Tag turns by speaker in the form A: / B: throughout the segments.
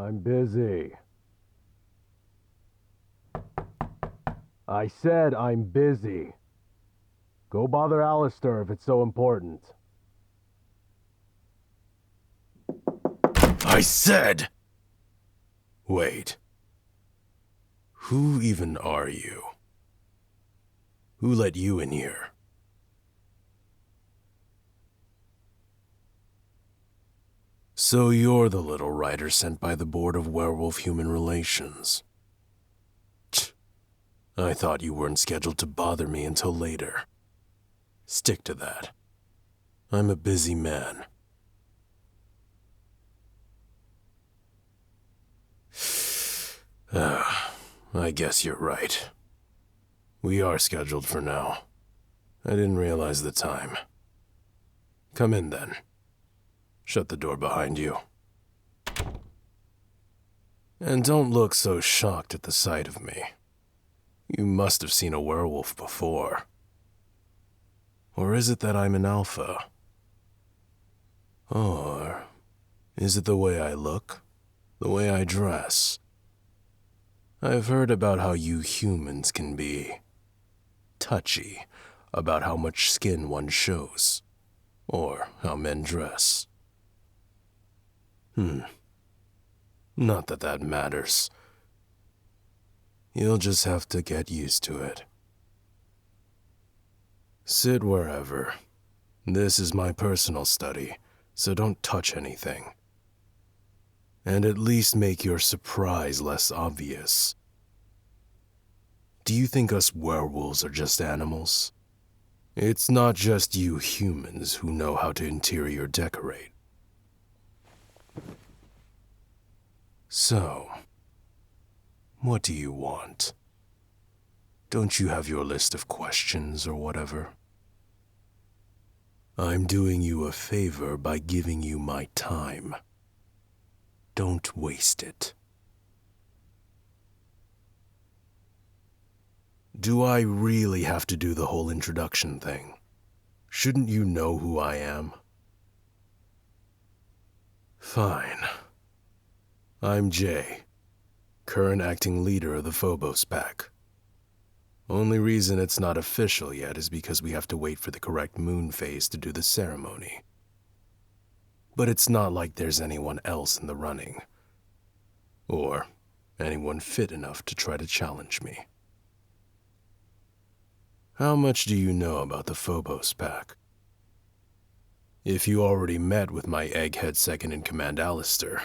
A: I'm busy. I said I'm busy. Go bother Alistair if it's so important.
B: I said! Wait. Who even are you? Who let you in here? So you're the little writer sent by the Board of Werewolf Human Relations. I thought you weren't scheduled to bother me until later. Stick to that. I'm a busy man. I guess you're right. We are scheduled for now. I didn't realize the time. Come in then. Shut the door behind you. And don't look so shocked at the sight of me. You must have seen a werewolf before. Or is it that I'm an alpha? Or is it the way I look? The way I dress? I've heard about how you humans can be touchy about how much skin one shows, or how men dress. Not that that matters. You'll just have to get used to it. Sit wherever. This is my personal study, so don't touch anything. And at least make your surprise less obvious. Do you think us werewolves are just animals? It's not just you humans who know how to interior decorate. So, what do you want? Don't you have your list of questions or whatever? I'm doing you a favor by giving you my time. Don't waste it. Do I really have to do the whole introduction thing? Shouldn't you know who I am? Fine. I'm Jay, current acting leader of the Phobos Pack. Only reason it's not official yet is because we have to wait for the correct moon phase to do the ceremony. But it's not like there's anyone else in the running. Or anyone fit enough to try to challenge me. How much do you know about the Phobos Pack? If you already met with my egghead second-in-command Celesterra,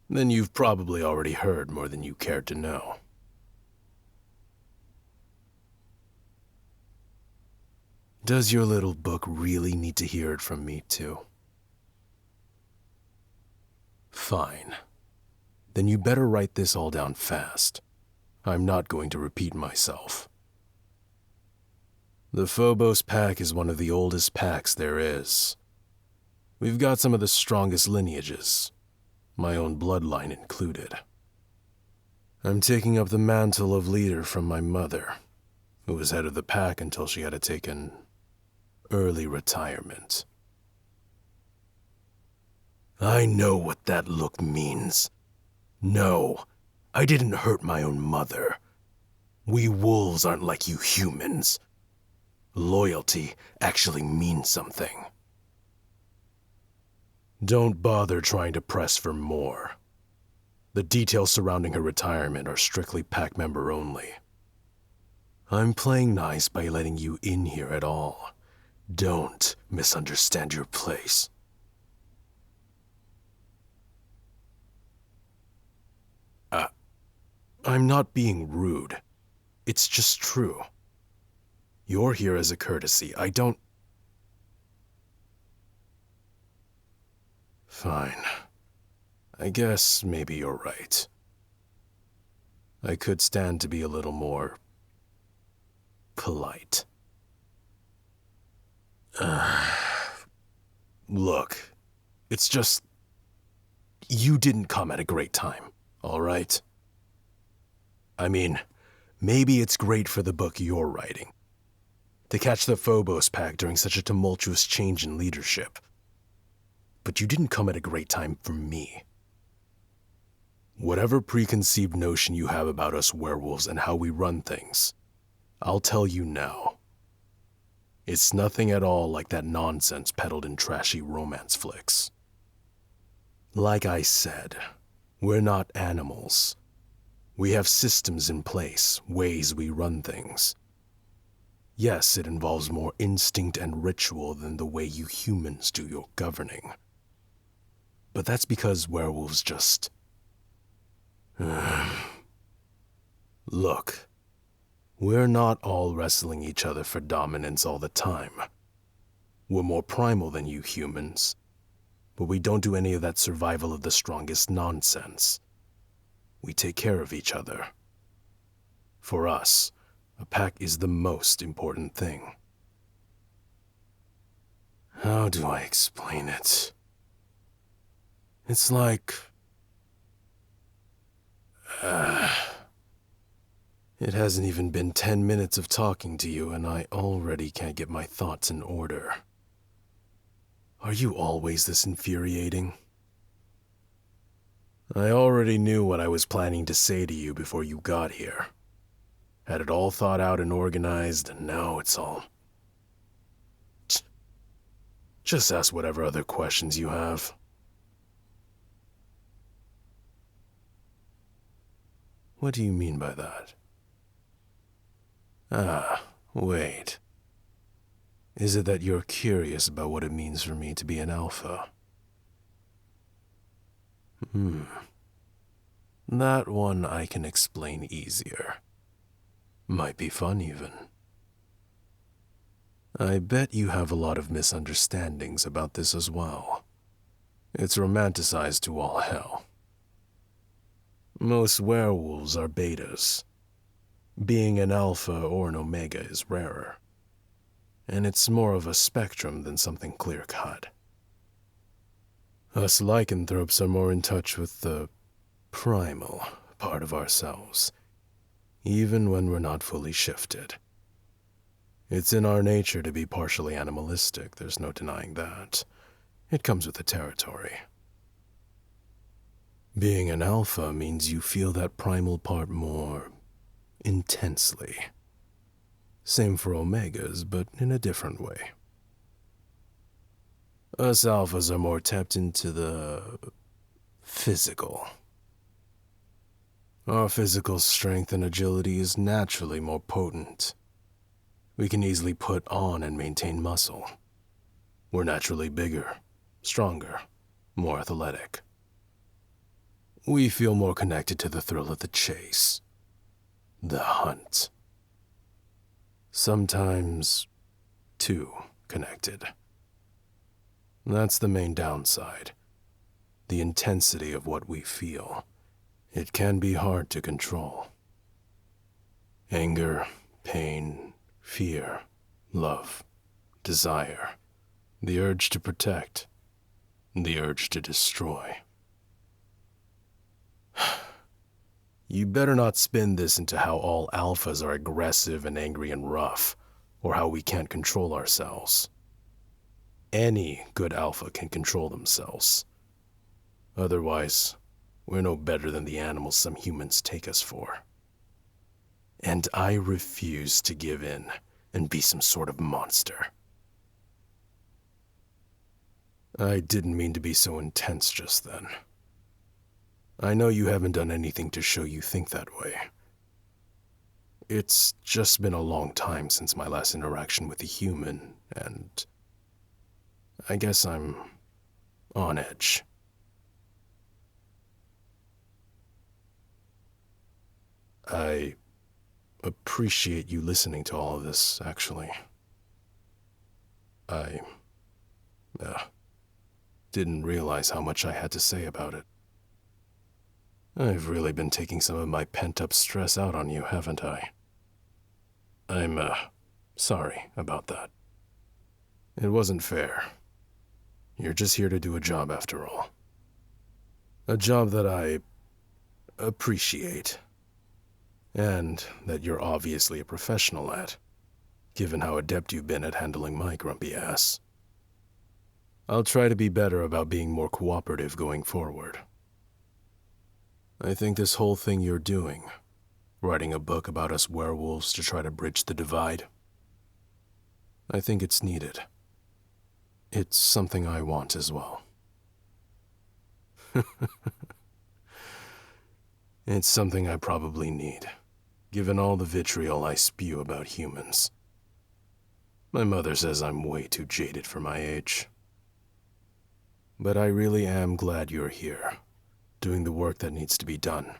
B: then you've probably already heard more than you cared to know. Does your little book really need to hear it from me, too? Fine. Then you better write this all down fast. I'm not going to repeat myself. The Phobos Pack is one of the oldest packs there is. We've got some of the strongest lineages, my own bloodline included. I'm taking up the mantle of leader from my mother, who was head of the pack until she had to take an early retirement. I know what that look means. No, I didn't hurt my own mother. We wolves aren't like you humans. Loyalty actually means something. Don't bother trying to press for more. The details surrounding her retirement are strictly pack member only. I'm playing nice by letting you in here at all. Don't misunderstand your place. I'm not being rude. It's just true. You're here as a courtesy. I don't... Fine. I guess maybe you're right. I could stand to be a little more polite. Look, it's just... You didn't come at a great time, all right? I mean, maybe it's great for the book you're writing, to catch the Phobos Pack during such a tumultuous change in leadership. But you didn't come at a great time for me. Whatever preconceived notion you have about us werewolves and how we run things, I'll tell you now. It's nothing at all like that nonsense peddled in trashy romance flicks. Like I said, we're not animals. We have systems in place, ways we run things. Yes, it involves more instinct and ritual than the way you humans do your governing. But that's because werewolves just... Look, we're not all wrestling each other for dominance all the time. We're more primal than you humans, but we don't do any of that survival of the strongest nonsense. We take care of each other. For us, a pack is the most important thing. How do I explain it? It's like... It hasn't even been 10 minutes of talking to you, and I already can't get my thoughts in order. Are you always this infuriating? I already knew what I was planning to say to you before you got here. Had it all thought out and organized, and now it's all... Just ask whatever other questions you have. What do you mean by that? Wait. Is it that you're curious about what it means for me to be an alpha? That one I can explain easier. Might be fun, even. I bet you have a lot of misunderstandings about this as well. It's romanticized to all hell. Most werewolves are betas. Being an alpha or an omega is rarer. And it's more of a spectrum than something clear-cut. Us lycanthropes are more in touch with the primal part of ourselves, even when we're not fully shifted. It's in our nature to be partially animalistic, there's no denying that. It comes with the territory. Being an alpha means you feel that primal part more intensely. Same for omegas, but in a different way. Us alphas are more tapped into the physical. Our physical strength and agility is naturally more potent. We can easily put on and maintain muscle. We're naturally bigger, stronger, more athletic. We feel more connected to the thrill of the chase, the hunt. Sometimes too connected. That's the main downside. The intensity of what we feel. It can be hard to control. Anger, pain, fear, love, desire, the urge to protect, the urge to destroy. You better not spin this into how all alphas are aggressive and angry and rough, or how we can't control ourselves. Any good alpha can control themselves. Otherwise, we're no better than the animals some humans take us for. And I refuse to give in and be some sort of monster. I didn't mean to be so intense just then. I know you haven't done anything to show you think that way. It's just been a long time since my last interaction with a human, and I guess I'm on edge. I appreciate you listening to all of this, actually. I didn't realize how much I had to say about it. I've really been taking some of my pent-up stress out on you, haven't I? I'm, sorry about that. It wasn't fair. You're just here to do a job after all. A job that I appreciate. And that you're obviously a professional at, given how adept you've been at handling my grumpy ass. I'll try to be better about being more cooperative going forward. I think this whole thing you're doing, writing a book about us werewolves to try to bridge the divide, I think it's needed. It's something I want as well. It's something I probably need, given all the vitriol I spew about humans. My mother says I'm way too jaded for my age. But I really am glad you're here, doing the work that needs to be done.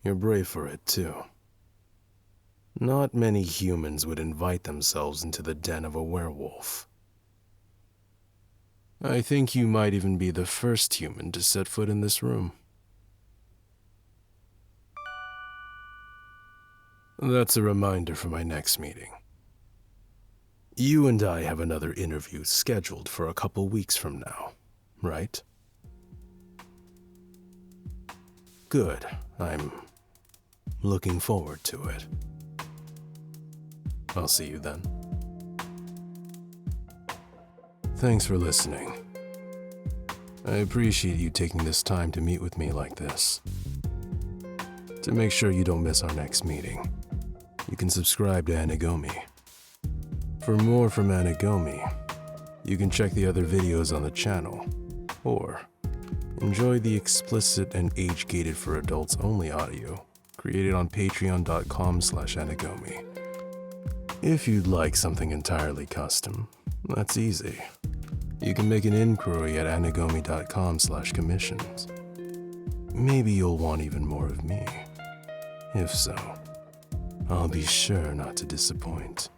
B: You're brave for it, too. Not many humans would invite themselves into the den of a werewolf. I think you might even be the first human to set foot in this room. That's a reminder for my next meeting. You and I have another interview scheduled for a couple weeks from now, right? Good. I'm looking forward to it. I'll see you then. Thanks for listening. I appreciate you taking this time to meet with me like this. To make sure you don't miss our next meeting, you can subscribe to Anagomi. For more from Anagomi, you can check the other videos on the channel, or enjoy the explicit and age-gated for adults only audio created on patreon.com/Anagomi. If you'd like something entirely custom, that's easy. You can make an inquiry at anagomi.com/commissions. Maybe you'll want even more of me. If so, I'll be sure not to disappoint.